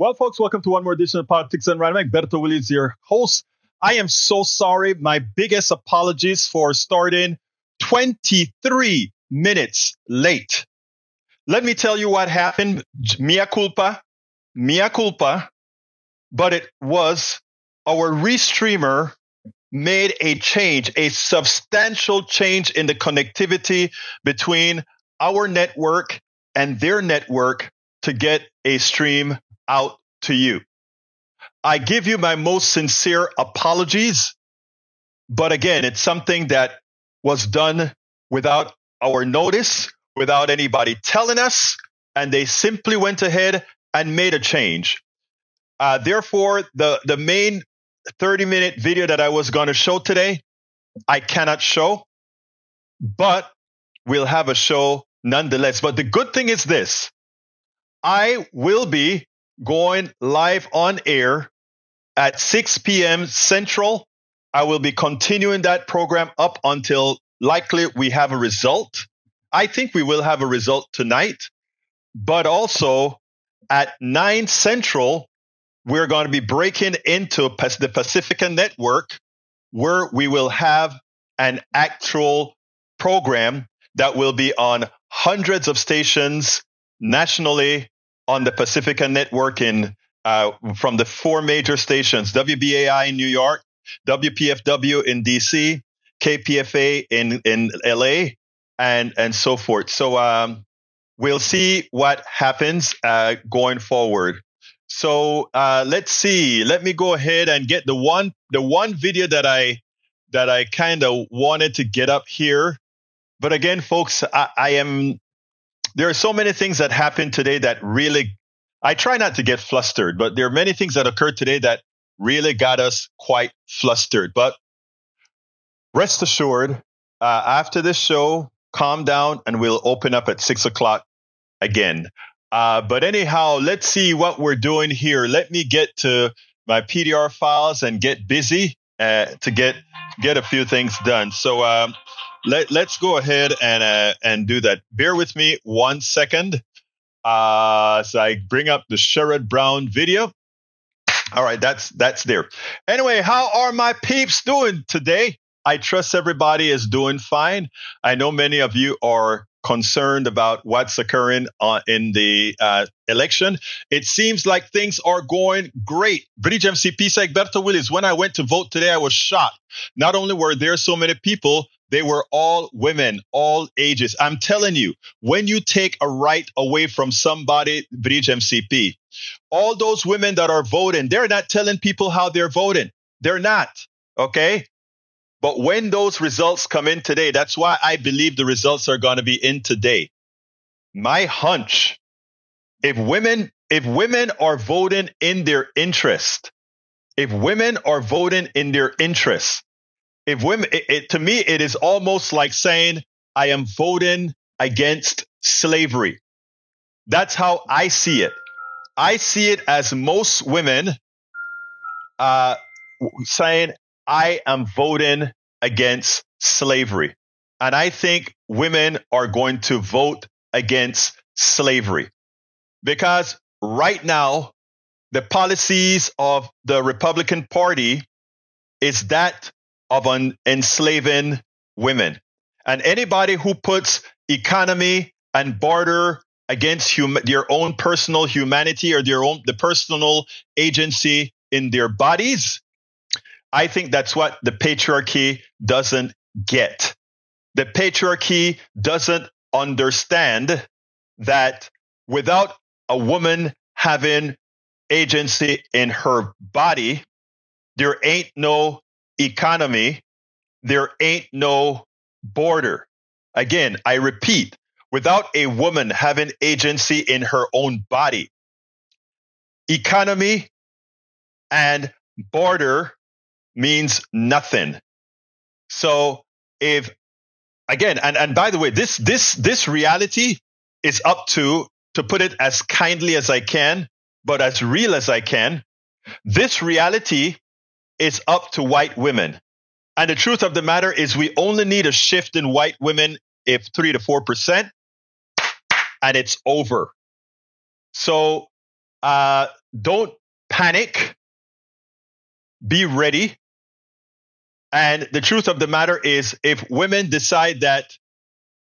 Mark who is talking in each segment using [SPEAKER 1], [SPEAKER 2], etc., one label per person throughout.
[SPEAKER 1] Well, folks, welcome to one more edition of Politics and Random. Egberto, Willies, your host. I am so sorry. My biggest apologies for starting 23 minutes late. Let me tell you what happened. Mea culpa. But it was our restreamer made a change, a substantial change in the connectivity between our network and their network to get a stream out to you. I give you my most sincere apologies, but again, it's something that was done without our notice, without anybody telling us, and they simply went ahead and made a change. Therefore, the main 30-minute video that I was going to show today, I cannot show, but we'll have a show nonetheless. But the good thing is this. I will be going live on air at 6 p.m. Central. I will be continuing that program up until likely we have a result. I think we will have a result tonight, but also at 9 Central, we're going to be breaking into the Pacifica Network, where we will have an actual program that will be on hundreds of stations nationally on the Pacifica Network from the four major stations: WBAI in New York, WPFW in DC, KPFA in LA, and so forth. So we'll see what happens going forward. So let's see. Let me go ahead and get the one video that I kind of wanted to get up here. But again, folks, there are so many things that happened today that really, I try not to get flustered, but there are many things that occurred today that really got us quite flustered. But rest assured, after this show, calm down and we'll open up at 6 o'clock again. But anyhow, let's see what we're doing here. Let me get to my PDR files and get busy to get a few things done. So let's go ahead and do that. Bear with me 1 second. So I bring up the Sherrod Brown video. All right, that's there. Anyway, how are my peeps doing today? I trust everybody is doing fine. I know many of you are concerned about what's occurring in the election. It seems like things are going great. Bridge MCP, Egberto, Willies. When I went to vote today, I was shocked. Not only were there so many people, they were all women, all ages. I'm telling you, when you take a right away from somebody, Bridge MCP, all those women that are voting, they're not telling people how they're voting. They're not. Okay? But when those results come in today, that's why I believe the results are going to be in today. My hunch, if women are voting in their interest, to me, it is almost like saying, I am voting against slavery. That's how I see it. I see it as most women saying, I am voting against slavery. And I think women are going to vote against slavery because right now, the policies of the Republican Party is that of enslaving women. And anybody who puts economy and barter against their own personal humanity or the personal agency in their bodies, I think that's what the patriarchy doesn't get. The patriarchy doesn't understand that without a woman having agency in her body, there ain't no economy, there ain't no border. Again, I repeat, without a woman having agency in her own body, economy and border means nothing. So if, again, and by the way, this reality is up to put it as kindly as I can, but as real as I can, this reality is up to white women. And the truth of the matter is we only need a shift in white women if 3 to 4%, and it's over. So Don't panic. Be ready. And the truth of the matter is, if women decide that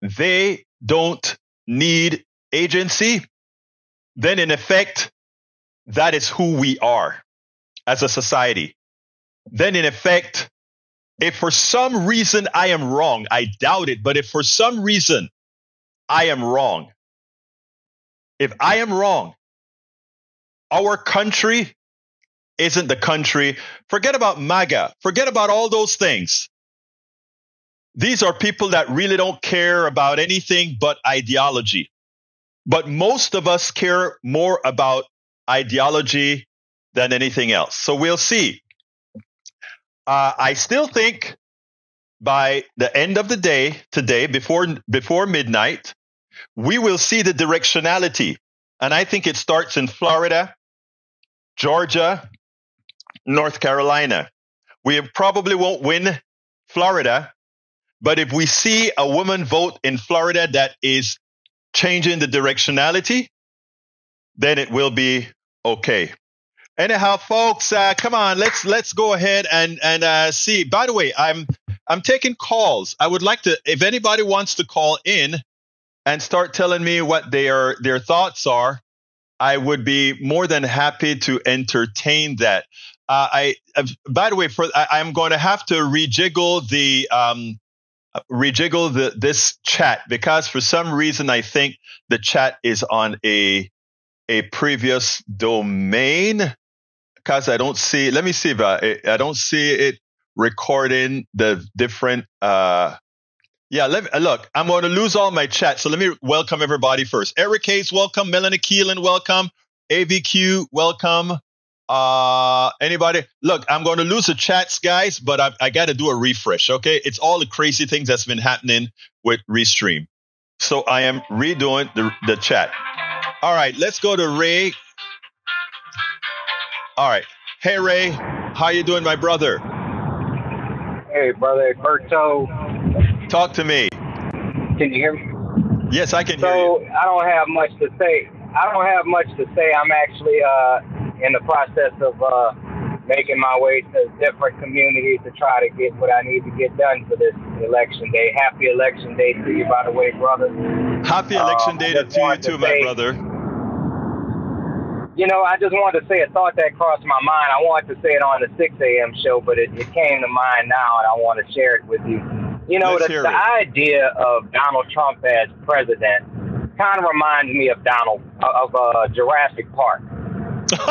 [SPEAKER 1] they don't need agency, then in effect, that is who we are as a society. Then in effect, if for some reason I am wrong, I doubt it, but if for some reason I am wrong, if I am wrong, our country isn't the country. Forget about MAGA. Forget about all those things. These are people that really don't care about anything but ideology. But most of us care more about ideology than anything else. So we'll see. I still think by the end of the day today, before midnight, we will see the directionality. And I think it starts in Florida, Georgia, North Carolina. We probably won't win Florida, but if we see a woman vote in Florida that is changing the directionality, then it will be okay. Anyhow, folks, come on, let's go ahead and see. By the way, I'm taking calls. I would like to, if anybody wants to call in and start telling me what their thoughts are, I would be more than happy to entertain that. By the way, I'm going to have to rejiggle this chat, because for some reason I think the chat is on a previous domain, because I don't see. Let me see if I don't see it recording the different. Look, I'm going to lose all my chat, so let me welcome everybody first. Eric Hayes, welcome. Melanie Keelan, welcome. AVQ, welcome. Anybody? Look, I'm going to lose the chats, guys, but I got to do a refresh, okay? It's all the crazy things that's been happening with Restream. So I am redoing the chat. All right, let's go to Ray. All right. Hey, Ray. How you doing, my brother?
[SPEAKER 2] Hey, brother Egberto.
[SPEAKER 1] Talk to me.
[SPEAKER 2] Can you hear me?
[SPEAKER 1] Yes, I can hear you.
[SPEAKER 2] So I don't have much to say. I'm actually in the process of making my way to different communities to try to get what I need to get done for this election day. Happy election day to you, by the way, brother.
[SPEAKER 1] Happy election day to you too, my brother.
[SPEAKER 2] You know, I just wanted to say a thought that crossed my mind. I wanted to say it on the 6 a.m. show, but it came to mind now, and I want to share it with you. You know, the idea of Donald Trump as president kind of reminds me of Jurassic Park,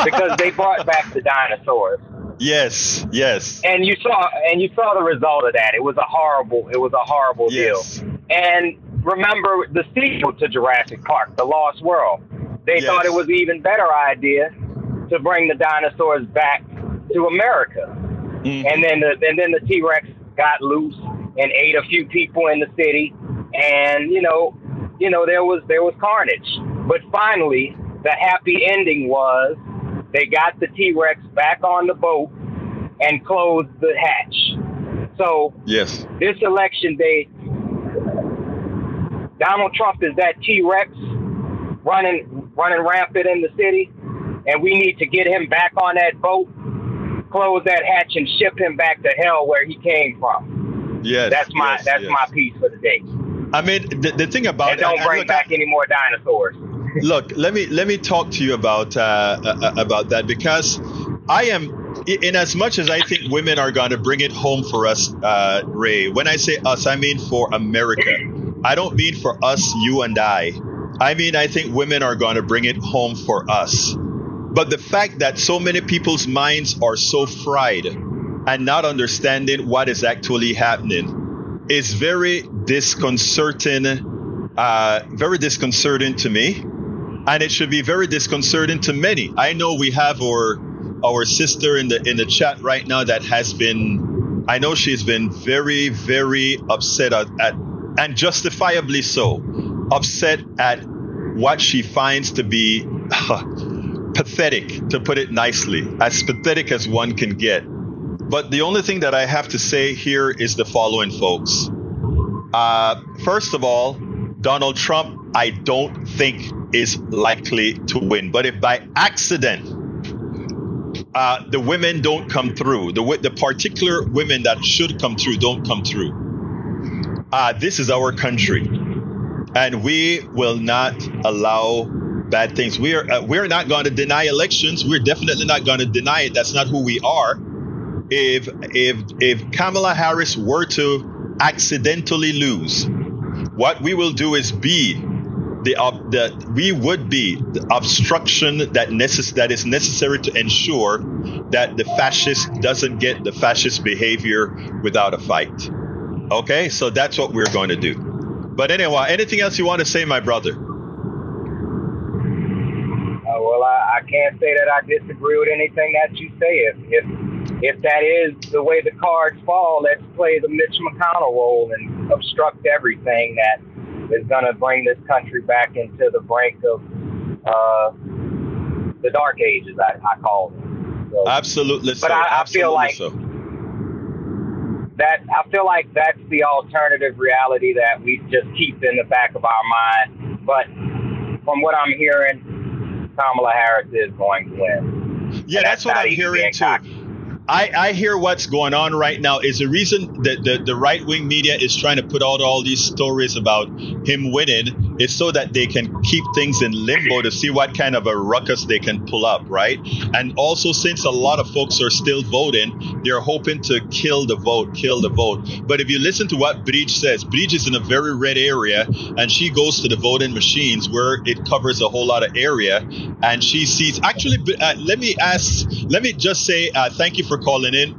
[SPEAKER 2] because they brought back the dinosaurs.
[SPEAKER 1] Yes.
[SPEAKER 2] And you saw the result of that. It was a horrible deal. And remember the sequel to Jurassic Park, The Lost World. They thought it was an even better idea to bring the dinosaurs back to America. Mm-hmm. And then the T-Rex got loose and ate a few people in the city, and you know there was carnage. But finally, the happy ending was they got the T-Rex back on the boat and closed the hatch. So this election day, Donald Trump is that T-Rex running rampant in the city, and we need to get him back on that boat, close that hatch, and ship him back to hell where he came from.
[SPEAKER 1] Yes,
[SPEAKER 2] that's my piece for the day.
[SPEAKER 1] I mean, the thing about
[SPEAKER 2] and don't bring back any more dinosaurs.
[SPEAKER 1] Look, let me talk to you about that, because I am, in as much as I think women are going to bring it home for us, Ray. When I say us, I mean for America. I don't mean for us, you and I. I mean, I think women are going to bring it home for us. But the fact that so many people's minds are so fried and not understanding what is actually happening is very disconcerting to me. And it should be very disconcerting to many. I know we have our sister in the chat right now that has been, I know she's been very, very upset at and justifiably so, upset at what she finds to be pathetic, to put it nicely, as pathetic as one can get. But the only thing that I have to say here is the following, folks. First of all, Donald Trump I don't think is likely to win. But if by accident the women don't come through, the particular women that should come through don't come through, this is our country, and we will not allow bad things. We're not going to deny elections. We're definitely not going to deny it. That's not who we are. If Kamala Harris were to accidentally lose, what we will do is be the obstruction that is necessary to ensure that the fascist doesn't get the fascist behavior without a fight. Okay, so that's what we're going to do. But anyway, anything else you want to say, my brother?
[SPEAKER 2] Well, I can't say that I disagree with anything that you say. If that is the way the cards fall, let's play the Mitch McConnell role and obstruct everything that is going to bring this country back into the brink of the dark ages, I call them. So,
[SPEAKER 1] absolutely so.
[SPEAKER 2] But I feel like
[SPEAKER 1] so.
[SPEAKER 2] I feel like that's the alternative reality that we just keep in the back of our mind. But from what I'm hearing, Kamala Harris is going to win.
[SPEAKER 1] Yeah, that's what I'm hearing too. I hear what's going on right now is the reason that the right-wing media is trying to put out all these stories about him winning is so that they can keep things in limbo to see what kind of a ruckus they can pull up, right? And also, since a lot of folks are still voting, they're hoping to kill the vote. But if you listen to what Bridge says, Bridge is in a very red area, and she goes to the voting machines where it covers a whole lot of area, and she sees. Actually, let me just say thank you for calling in,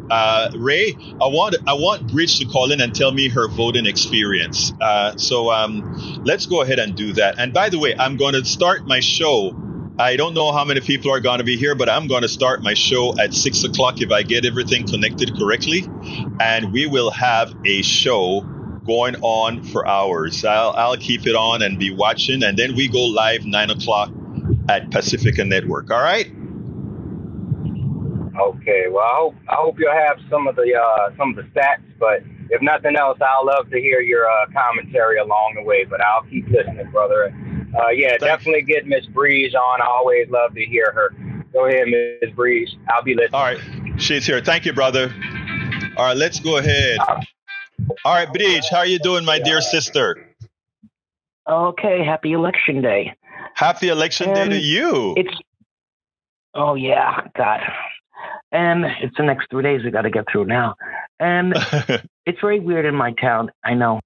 [SPEAKER 1] Ray. I want Bridge to call in and tell me her voting experience. So let's go ahead and do that. And by the way, I'm going to start my show. I don't know how many people are going to be here, but I'm going to start my show at 6 o'clock if I get everything connected correctly. And we will have a show going on for hours. I'll keep it on and be watching. And then we go live 9 o'clock at Pacifica Network. All right?
[SPEAKER 2] Okay, well, I hope you'll have some of the stats, but if nothing else, I'll love to hear your commentary along the way. But I'll keep listening, brother. Definitely get Miss Breeze on. I always love to hear her. Go ahead, Miss Breeze. I'll be listening.
[SPEAKER 1] All right, she's here. Thank you, brother. All right, let's go ahead. All right, Breeze, how are you doing, my dear sister?
[SPEAKER 3] Okay, happy election day.
[SPEAKER 1] Happy election day to you.
[SPEAKER 3] Oh yeah, God. And it's the next 3 days I got to get through now. And it's very weird in my town. I know.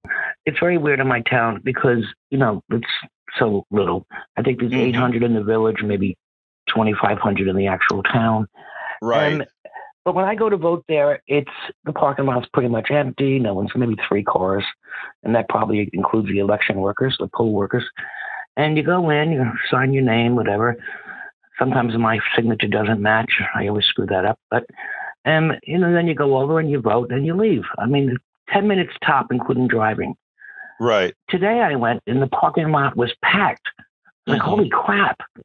[SPEAKER 3] It's very weird in my town because, it's so little. I think there's 800 in the village, maybe 2,500 in the actual town.
[SPEAKER 1] Right.
[SPEAKER 3] But when I go to vote there, the parking lot's pretty much empty. No one's, maybe 3 cars. And that probably includes the election workers, the poll workers. And you go in, you sign your name, whatever. Sometimes my signature doesn't match. I always screw that up. But, then you go over and you vote and you leave. 10 minutes top, including driving.
[SPEAKER 1] Right.
[SPEAKER 3] Today I went and the parking lot was packed. Like, holy crap. I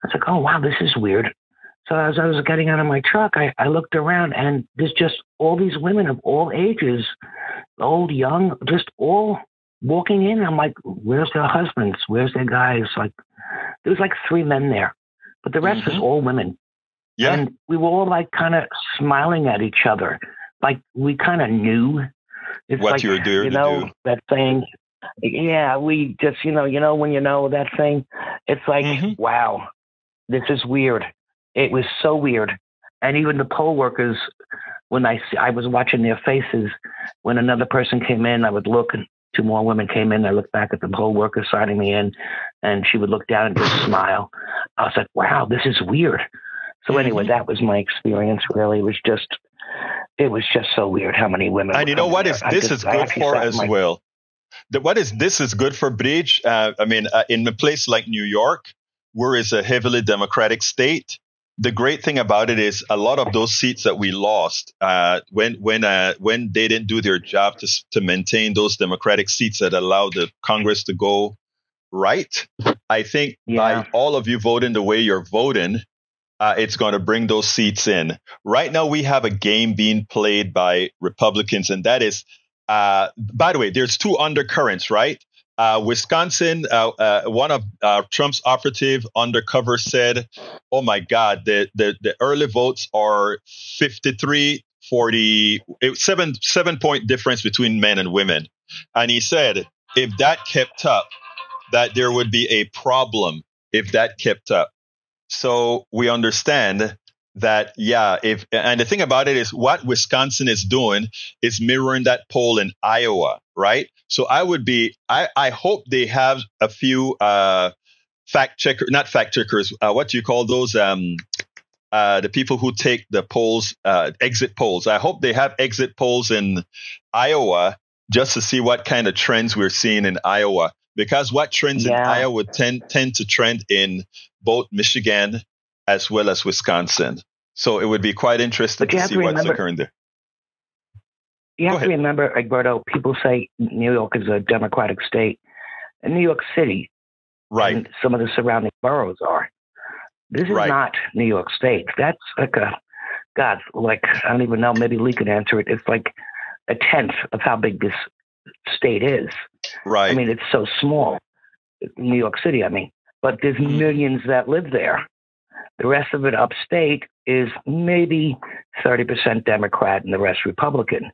[SPEAKER 3] was like, oh, wow, this is weird. So as I was getting out of my truck, I looked around and there's just all these women of all ages, old, young, just all walking in. I'm like, where's their husbands? Where's their guys? Like, there was like 3 men there. But the rest was all women.
[SPEAKER 1] Yeah.
[SPEAKER 3] And we were all like kind of smiling at each other. Like we kind of knew. It's
[SPEAKER 1] what
[SPEAKER 3] like,
[SPEAKER 1] you were doing to do.
[SPEAKER 3] That thing. Yeah, we just, when you know that thing, it's like, wow, this is weird. It was so weird. And even the poll workers, when I was watching their faces, when another person came in, I would look and 2 more women came in. I looked back at the poll worker signing me in, and she would look down and just smile. I was like, wow, this is weird. So anyway, that was my experience, really. It was just so weird how many women.
[SPEAKER 1] And you know what this is good for as well? This is good for Bridge? In a place like New York, where it's a heavily Democratic state, the great thing about it is a lot of those seats that we lost when they didn't do their job to maintain those Democratic seats that allowed the Congress to go right. I think by all of you voting the way you're voting, it's going to bring those seats in. Right now, we have a game being played by Republicans, and that is, by the way, there's 2 undercurrents, right? Wisconsin, one of Trump's operative undercover said, "Oh my God, the early votes are 53-40, 7 point difference between men and women," and he said if that kept up, that there would be a problem if that kept up. So we understand that, and the thing about it is what Wisconsin is doing is mirroring that poll in Iowa, right? So I hope they have a few not fact checkers, what do you call those? The people who take the polls, exit polls. I hope they have exit polls in Iowa just to see what kind of trends we're seeing in Iowa. Because what trends in Iowa tend to trend in both Michigan as well as Wisconsin. So it would be quite interesting to see what's occurring there.
[SPEAKER 3] You have to remember, Egberto, people say New York is a Democratic state. And New York City,
[SPEAKER 1] right,
[SPEAKER 3] and some of the surrounding boroughs are. This is not New York State. That's like I don't even know, maybe Lee could answer it. It's like a tenth of how big this state is.
[SPEAKER 1] Right.
[SPEAKER 3] I mean, it's so small, New York City, but there's millions that live there. The rest of it upstate is maybe 30% Democrat and the rest Republican.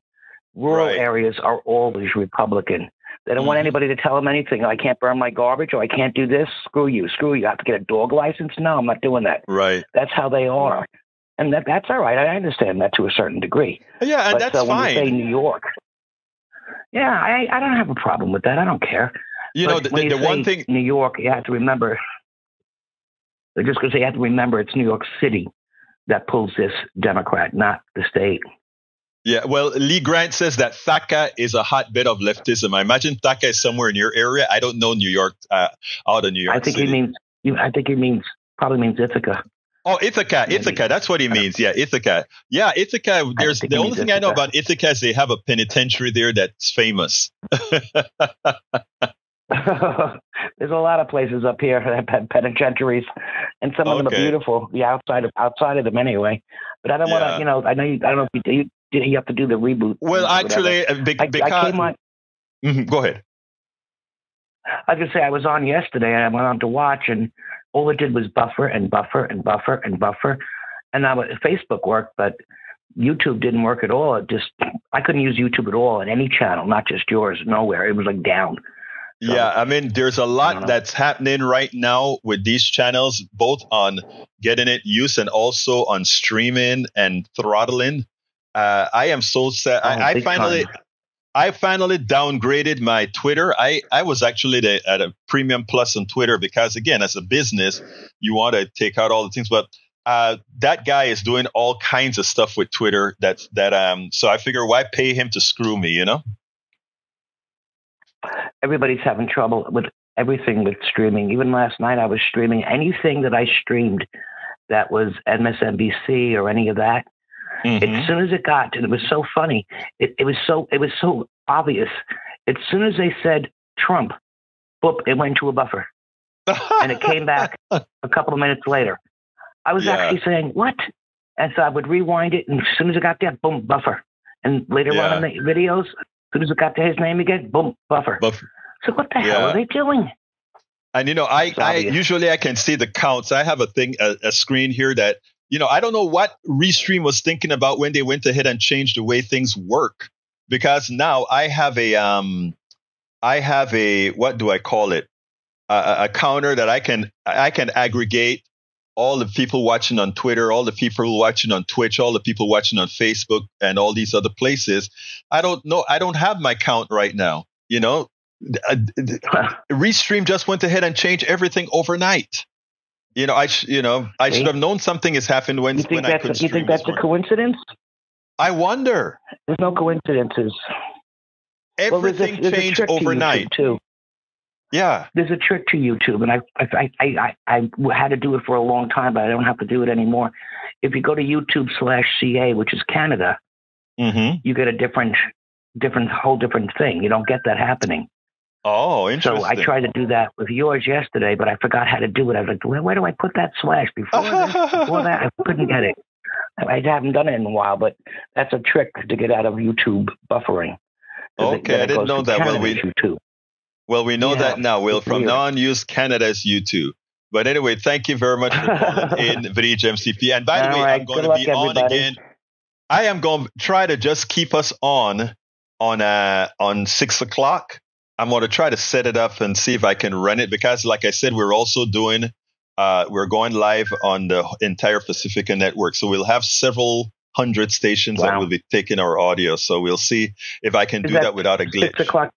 [SPEAKER 3] Rural areas are always Republican. They don't want anybody to tell them anything. I can't burn my garbage, or I can't do this. Screw you. I have to get a dog license? No, I'm not doing that.
[SPEAKER 1] Right.
[SPEAKER 3] That's how they are. And that's all right. I understand that to a certain degree.
[SPEAKER 1] Yeah, and that's
[SPEAKER 3] when
[SPEAKER 1] fine.
[SPEAKER 3] You say New York, I don't have a problem with that. I don't care.
[SPEAKER 1] You know, the one thing,
[SPEAKER 3] New York, you have to remember. They're just going to say you have to remember it's New York City that pulls this Democrat, not the state.
[SPEAKER 1] Yeah, well, Lee Grant says that Thaka is a hotbed of leftism. I imagine Thaka is somewhere in your area. I don't know New York, out of New York
[SPEAKER 3] I think
[SPEAKER 1] City.
[SPEAKER 3] probably means Ithaca.
[SPEAKER 1] Oh, Ithaca. That's what he means. Yeah, Ithaca. Yeah, Ithaca. There's the only thing I know about Ithaca is they have a penitentiary there that's famous.
[SPEAKER 3] There's a lot of places up here that have penitentiaries, and some of them are beautiful. The outside of them anyway. But I don't want to. I know. I don't know if you have to do the reboot.
[SPEAKER 1] Well, actually, because
[SPEAKER 3] I came on.
[SPEAKER 1] Go ahead.
[SPEAKER 3] I was gonna say I was on yesterday, and I went on to watch, and all it did was buffer and buffer and buffer and buffer. And now Facebook worked, but YouTube didn't work at all. I couldn't use YouTube at all on any channel, not just yours. Nowhere. It was like down. So,
[SPEAKER 1] yeah, I mean, there's a lot that's happening right now with these channels, both on getting it used and also on streaming and throttling. I am so sad. I finally downgraded my Twitter. I was actually at a premium plus on Twitter because, again, as a business, you want to take out all the things. But that guy is doing all kinds of stuff with Twitter. So I figure, why pay him to screw me?
[SPEAKER 3] Everybody's having trouble with everything with streaming. Even last night, I was streaming anything that I streamed that was MSNBC or any of that. Mm-hmm. As soon as it got, and it was so funny, it was so obvious. As soon as they said Trump, boop, it went to a buffer, and it came back a couple of minutes later. I was actually saying what, and so I would rewind it, and as soon as it got there, boom, buffer, and later on in the videos. As soon as it got to his name again, boom, buffer. So what the hell are they doing?
[SPEAKER 1] And, I usually I can see the counts. I have a screen here that, I don't know what Restream was thinking about when they went ahead and changed the way things work. Because now I have a what do I call it? A counter that I can aggregate all the people watching on Twitter, all the people watching on Twitch, all the people watching on Facebook, and all these other places. I don't know. I don't have my count right now. Restream just went ahead and changed everything overnight. I should have known something has happened when I could stream.
[SPEAKER 3] You think that's a coincidence?
[SPEAKER 1] I wonder.
[SPEAKER 3] There's no coincidences.
[SPEAKER 1] Everything changed overnight
[SPEAKER 3] too.
[SPEAKER 1] Yeah,
[SPEAKER 3] there's a trick to YouTube, and I had to do it for a long time, but I don't have to do it anymore. If you go to YouTube/CA, which is Canada, you get a whole different thing. You don't get that happening.
[SPEAKER 1] Oh, interesting.
[SPEAKER 3] So I tried to do that with yours yesterday, but I forgot how to do it. I was like, where do I put that slash before that? I couldn't get it. I haven't done it in a while, but that's a trick to get out of YouTube buffering.
[SPEAKER 1] Okay, I didn't know that. Well,
[SPEAKER 3] YouTube.
[SPEAKER 1] Well, we know that now. We'll from now on use Canada as U2. But anyway, thank you very much for calling in, Vrij MCP. And by the way, I'm going to be on again. I am going to try to just keep us on 6 o'clock. I'm going to try to set it up and see if I can run it because, like I said, we're also doing, we're going live on the entire Pacifica network. So we'll have several hundred stations that will be taking our audio. So we'll see if I can do that without a glitch.
[SPEAKER 3] 6 o'clock.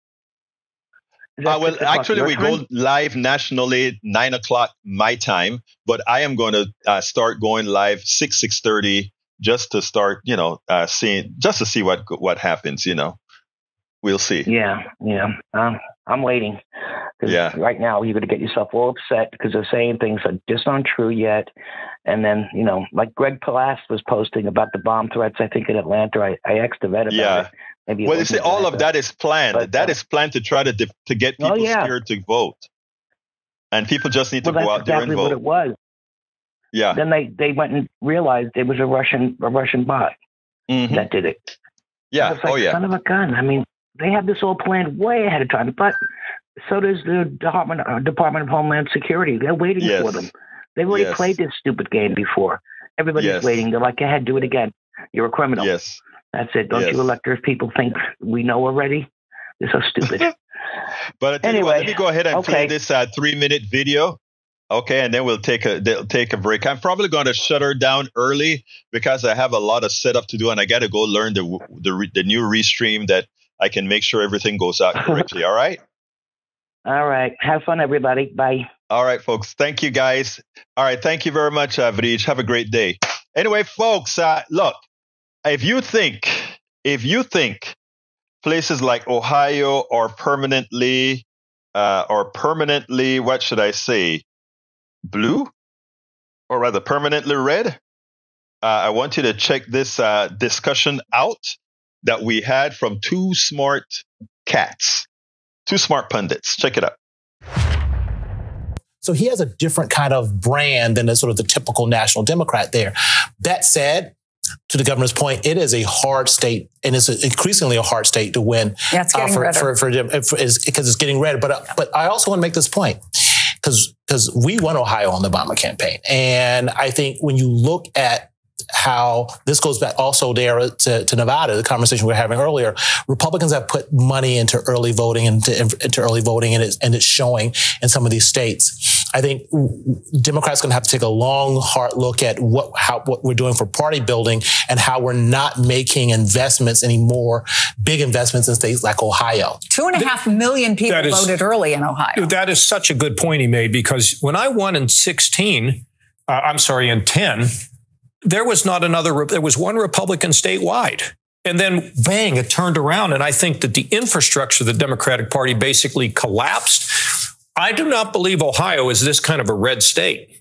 [SPEAKER 1] Well, actually, we go live nationally 9 o'clock my time, but I am going to start going live 6:30 just to start, seeing, just to see what happens. We'll see.
[SPEAKER 3] Yeah. I'm waiting.
[SPEAKER 1] Yeah.
[SPEAKER 3] Right now, you're going to get yourself all upset because they're saying things that just aren't true yet. And then, like Greg Palast was posting about the bomb threats, I think in Atlanta. I asked Yvette about it. Maybe
[SPEAKER 1] well, you see, all of that is planned. But, that is planned to try to get people scared to vote. And people just need to go out there and vote.
[SPEAKER 3] What it was.
[SPEAKER 1] Yeah.
[SPEAKER 3] Then they went and realized it was a Russian bot that did it.
[SPEAKER 1] Yeah.
[SPEAKER 3] Son of a gun. I mean, they have this all planned way ahead of time, but so does the Department of Homeland Security. They're waiting for them. They've already played this stupid game before. Everybody's waiting. They're like, go ahead, do it again. You're a criminal.
[SPEAKER 1] Yes.
[SPEAKER 3] That's it. Don't you electors people think we know already? They're so stupid.
[SPEAKER 1] But anyway, let me go ahead and play this 3-minute video. Okay, and then we'll take a break. I'm probably going to shut her down early because I have a lot of setup to do, and I got to go learn the new restream that I can make sure everything goes out correctly. All right?
[SPEAKER 3] All right. Have fun, everybody. Bye. All
[SPEAKER 1] right, folks. Thank you, guys. All right. Thank you very much, Vrij. Have a great day. Anyway, folks, look, if you think places like Ohio are permanently, what should I say, blue, or rather permanently red, I want you to check this discussion out that we had from two smart pundits. Check it out.
[SPEAKER 4] So he has a different kind of brand than sort of the typical national Democrat there. That said, to the governor's point, it is a hard state, and it's increasingly a hard state to win.
[SPEAKER 5] Yeah, it's getting redder.
[SPEAKER 4] Because it's getting red. But I also want to make this point because we won Ohio on the Obama campaign, and I think when you look at how this goes back also there to Nevada, the conversation we were having earlier, Republicans have put money into early voting and it's showing in some of these states. I think Democrats going to have to take a long, hard look at what we're doing for party building and how we're not making investments anymore, big investments in states like Ohio.
[SPEAKER 5] 2.5 million people voted early in Ohio.
[SPEAKER 6] That is such a good point he made, because when I won in 10, there was one Republican statewide. And then, bang, it turned around. And I think that the infrastructure of the Democratic Party basically collapsed. I do not believe Ohio is this kind of a red state.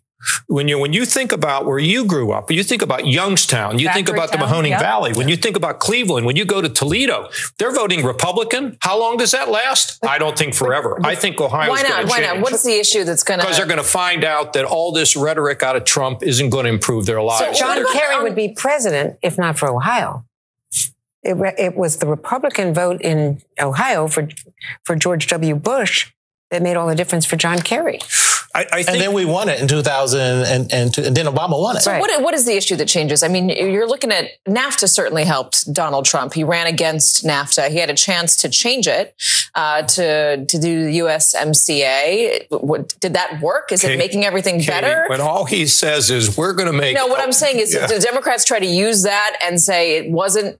[SPEAKER 6] When you think about where you grew up, you think about Youngstown, you think about the Mahoning Valley, when you think about Cleveland, when you go to Toledo, they're voting Republican. How long does that last? I don't think forever. I think Ohio's going to change.
[SPEAKER 5] Why not? What's the issue that's going to...
[SPEAKER 6] Because they're going to find out that all this rhetoric out of Trump isn't going to improve their lives.
[SPEAKER 7] So John Kerry would be president if not for Ohio. It was the Republican vote in Ohio for George W. Bush that made all the difference for John Kerry.
[SPEAKER 4] I think, and then we won it in 2000, and then Obama won it.
[SPEAKER 5] So what is the issue that changes? I mean, you're looking at NAFTA certainly helped Donald Trump. He ran against NAFTA. He had a chance to change it, to do the USMCA. Did that work? Is it making everything better?
[SPEAKER 6] When all he says is, we're going to make...
[SPEAKER 5] No, what I'm saying is, do Democrats try to use that and say it wasn't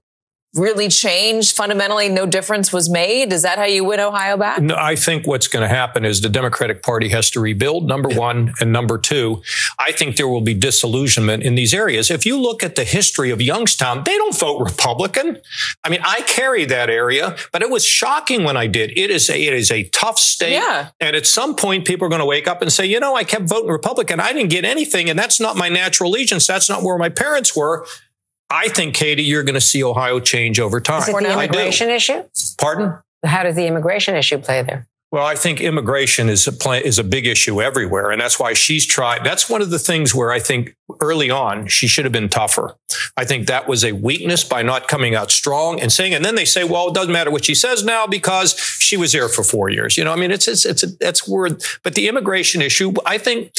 [SPEAKER 5] really changed fundamentally, no difference was made? Is that how you win Ohio back?
[SPEAKER 6] No, I think what's going to happen is the Democratic Party has to rebuild, number one, and number two, I think there will be disillusionment in these areas. If you look at the history of Youngstown, they don't vote Republican. I mean, I carry that area, but it was shocking when I did. It is a tough state.
[SPEAKER 5] Yeah.
[SPEAKER 6] And at some point, people are going to wake up and say, I kept voting Republican. I didn't get anything, and that's not my natural allegiance. That's not where my parents were. I think, Katie, you're going to see Ohio change over time.
[SPEAKER 7] Is it the immigration issue?
[SPEAKER 6] Pardon?
[SPEAKER 7] How does the immigration issue play there?
[SPEAKER 6] Well, I think immigration is a big issue everywhere. And that's why she's tried. That's one of the things where I think early on, she should have been tougher. I think that was a weakness by not coming out strong and saying, and then they say, well, it doesn't matter what she says now because she was here for 4 years. You know, I mean, that's word. But the immigration issue, I think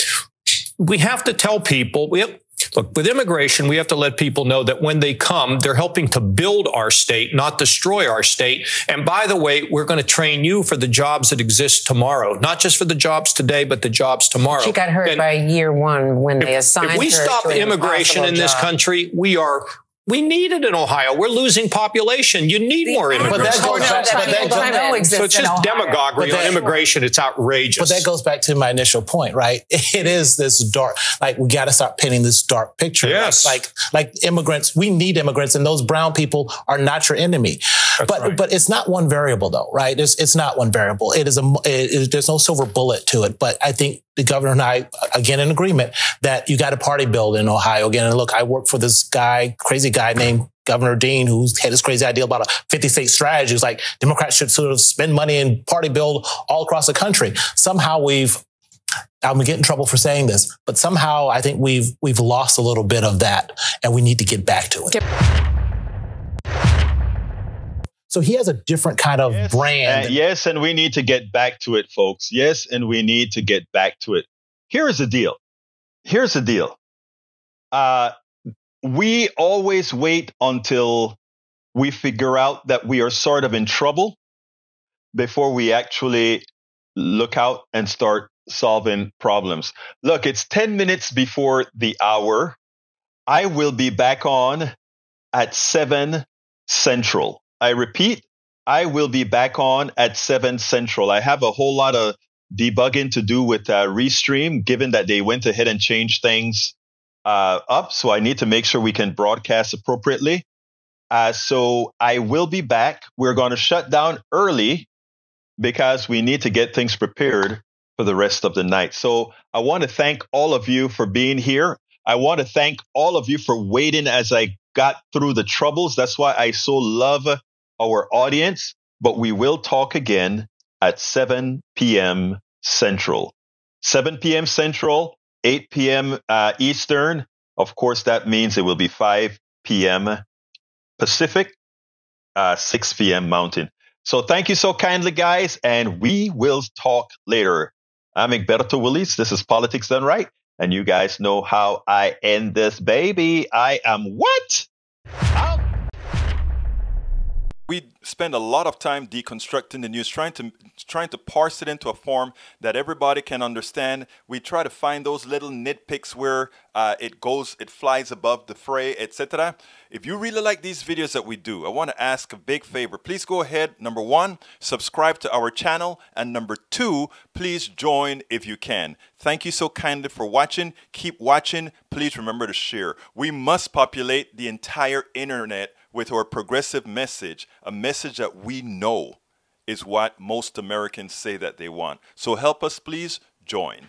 [SPEAKER 6] we have to tell people, look, with immigration, we have to let people know that when they come, they're helping to build our state, not destroy our state. And by the way, we're going to train you for the jobs that exist tomorrow, not just for the jobs today, but the jobs tomorrow.
[SPEAKER 7] She got hurt by year one when they assigned her.
[SPEAKER 6] If we stop immigration in this country, we need it in Ohio. We're losing population. You need more immigrants.
[SPEAKER 4] So
[SPEAKER 6] it's just demagoguery on immigration. It's outrageous.
[SPEAKER 4] But that goes back to my initial point, right? It is this dark, like we got to start painting this dark picture.
[SPEAKER 6] Yes.
[SPEAKER 4] Like immigrants, we need immigrants, and those brown people are not your enemy. But it's not one variable though, right? It's not one variable. There's no silver bullet to it. But I think the governor and I, again, in agreement that you got a party bill in Ohio again. And look, I work for this crazy guy named Governor Dean, who's had this crazy idea about a 50-state strategy. It's like Democrats should sort of spend money and party bill all across the country. Somehow I'm gonna get in trouble for saying this, but somehow I think we've lost a little bit of that, and we need to get back to it. So he has a different kind of brand.
[SPEAKER 1] Yes, and we need to get back to it, folks. Yes, and we need to get back to it. Here's the deal. We always wait until we figure out that we are sort of in trouble before we actually look out and start solving problems. Look, it's 10 minutes before the hour. I will be back on at 7 Central. I repeat, I will be back on at 7 Central. I have a whole lot of debugging to do with Restream, given that they went ahead and changed things up. So I need to make sure we can broadcast appropriately. So I will be back. We're going to shut down early because we need to get things prepared for the rest of the night. So I want to thank all of you for being here. I want to thank all of you for waiting as I got through the troubles. That's why I so love our audience. But we will talk again at 7 p.m. Central. 7 p.m. Central, 8 p.m. Eastern. Of course, that means it will be 5 p.m. Pacific, 6 p.m. Mountain. So thank you so kindly, guys, and we will talk later. I'm Egberto Willies. This is Politics Done Right, and you guys know how I end this baby. I am what? Out.
[SPEAKER 8] We spend a lot of time deconstructing the news, trying to parse it into a form that everybody can understand. We try to find those little nitpicks where it flies above the fray, etc. If you really like these videos that we do, I want to ask a big favor. Please go ahead. Number 1, subscribe to our channel. And number 2, please join if you can. Thank you so kindly for watching. Keep watching. Please remember to share. We must populate the entire internet with our progressive message, a message that we know is what most Americans say that they want. So help us, please join.